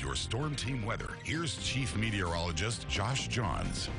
your Storm Team weather, here's Chief Meteorologist Josh Johns.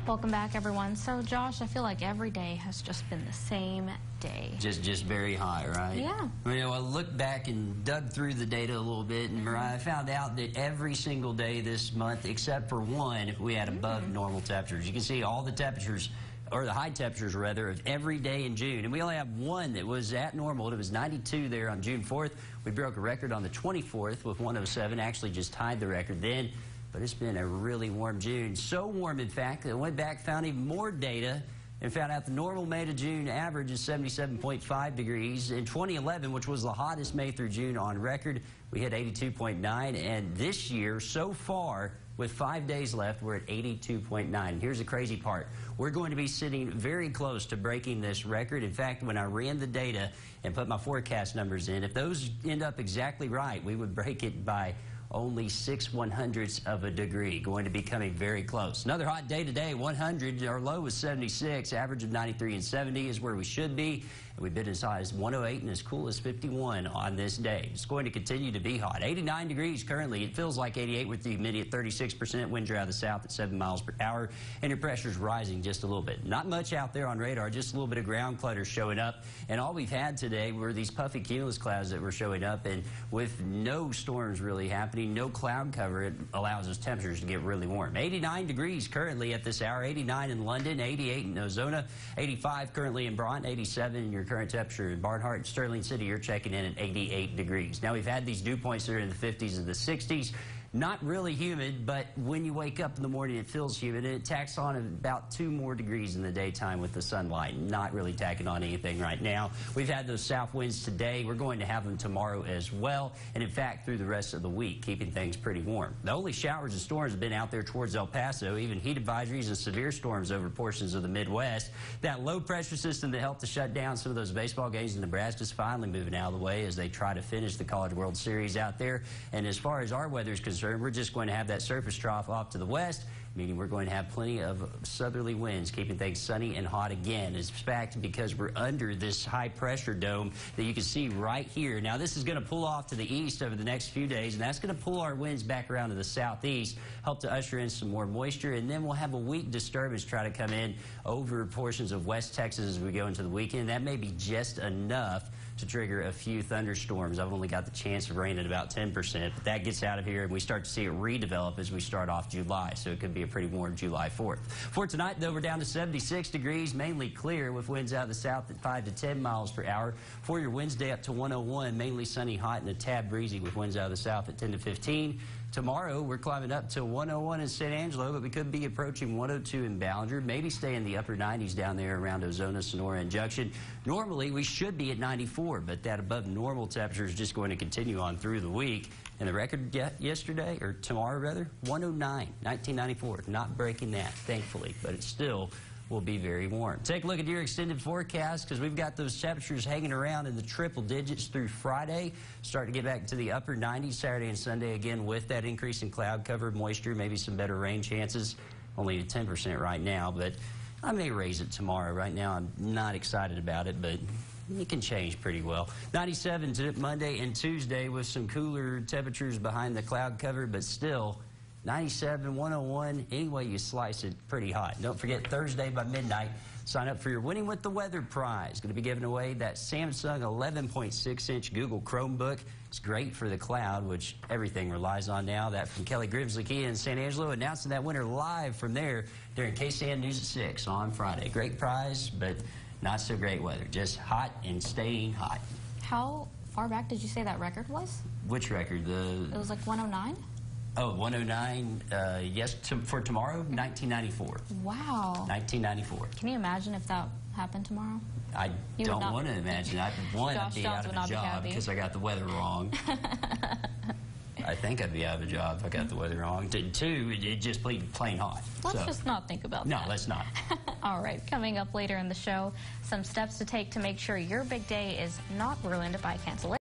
Welcome back, everyone. So, Josh, I feel like every day has just been the same day. Just very high, right? Yeah. I looked back and dug through the data a little bit, and I found out that every single day this month, except for one, we had above normal temperatures. You can see all the temperatures, or the high temperatures rather, of every day in June. And we only have one that was at normal. It was 92 there on June 4th. We broke a record on the 24th with 107, actually just tied the record then. But it's been a really warm June. So warm, in fact, that I went back, found even more data, and found out the normal May to June average is 77.5 degrees. In 2011, which was the hottest May through June on record, we hit 82.9. And this year, so far, with 5 days left, we're at 82.9. Here's the crazy part. We're going to be sitting very close to breaking this record. In fact, when I ran the data and put my forecast numbers in, if those end up exactly right, we would break it by only 6/100ths of a degree, going to be coming very close. Another hot day today, 100. Our low was 76. Average of 93 and 70 is where we should be. And we've been as high as 108 and as cool as 51 on this day. It's going to continue to be hot. 89 degrees currently. It feels like 88 with the humidity at 36%. Winds are out of the south at 7 miles per hour. And your pressure's rising just a little bit. Not much out there on radar, just a little bit of ground clutter showing up. And all we've had today were these puffy cumulus clouds that were showing up. And with no storms really happening, no cloud cover, it allows those temperatures to get really warm. 89 degrees currently at this hour. 89 in London, 88 in Ozona, 85 currently in Broughton, 87 in your current temperature in Barnhart. Sterling City, you're checking in at 88 degrees. Now, we've had these dew points that are in the 50s and the 60s. Not really humid, but when you wake up in the morning, it feels humid, and it tacks on about 2 more degrees in the daytime with the sunlight. Not really tacking on anything right now. We've had those south winds today. We're going to have them tomorrow as well, and in fact, through the rest of the week, keeping things pretty warm. The only showers and storms have been out there towards El Paso, even heat advisories and severe storms over portions of the Midwest. That low pressure system that helped to shut down some of those baseball games in Nebraska is finally moving out of the way as they try to finish the College World Series out there. And as far as our weather is concerned, we're just going to have that surface trough off to the west, meaning we're going to have plenty of southerly winds, keeping things sunny and hot again. It's fact because we're under this high pressure dome that you can see right here. Now, this is going to pull off to the east over the next few days, and that's going to pull our winds back around to the southeast, help to usher in some more moisture, and then we'll have a weak disturbance try to come in over portions of West Texas as we go into the weekend. That may be just enough to trigger a few thunderstorms. I've only got the chance of rain at about 10%, but that gets out of here and we start to see it redevelop as we start off July, so it could be a pretty warm July 4th. For tonight, though, we're down to 76 degrees, mainly clear with winds out of the south at 5 to 10 miles per hour. For your Wednesday, up to 101, mainly sunny, hot, and a tad breezy with winds out of the south at 10 to 15. Tomorrow, we're climbing up to 101 in San Angelo, but we could be approaching 102 in Ballinger, maybe stay in the upper 90s down there around Ozona, Sonora, and Junction. Normally, we should be at 94, but that above normal temperature is just going to continue on through the week. And the record yesterday, or tomorrow rather, 109, 1994. Not breaking that, thankfully, but it still will be very warm. Take a look at your extended forecast because we've got those temperatures hanging around in the triple digits through Friday. Starting to get back to the upper 90s Saturday and Sunday again with that increase in cloud cover, moisture, maybe some better rain chances. Only at 10% right now, but I may raise it tomorrow. Right now, I'm not excited about it, but it can change pretty well. 97 to Monday and Tuesday with some cooler temperatures behind the cloud cover, but still 97, 101, any way you slice it, pretty hot. Don't forget, Thursday by midnight, sign up for your Winning with the Weather prize. Going to be giving away that Samsung 11.6-inch Google Chromebook. It's great for the cloud, which everything relies on now. That from Kelly Grimsley Kia in San Angelo, announcing that winner live from there during KSAN News at 6 on Friday. Great prize, but not so great weather. Just hot and staying hot. How far back did you say that record was? Which record? It was like 109? Oh, 109, yes, for tomorrow, 1994. Wow. 1994. Can you imagine if that happened tomorrow? I don't want to imagine. I'd be out of a job because I got the weather wrong. I think I'd be out of a job if I got the weather wrong. Two, it just plain hot. Let's just not think about that. No, let's not. All right, coming up later in the show, some steps to take to make sure your big day is not ruined by cancellation.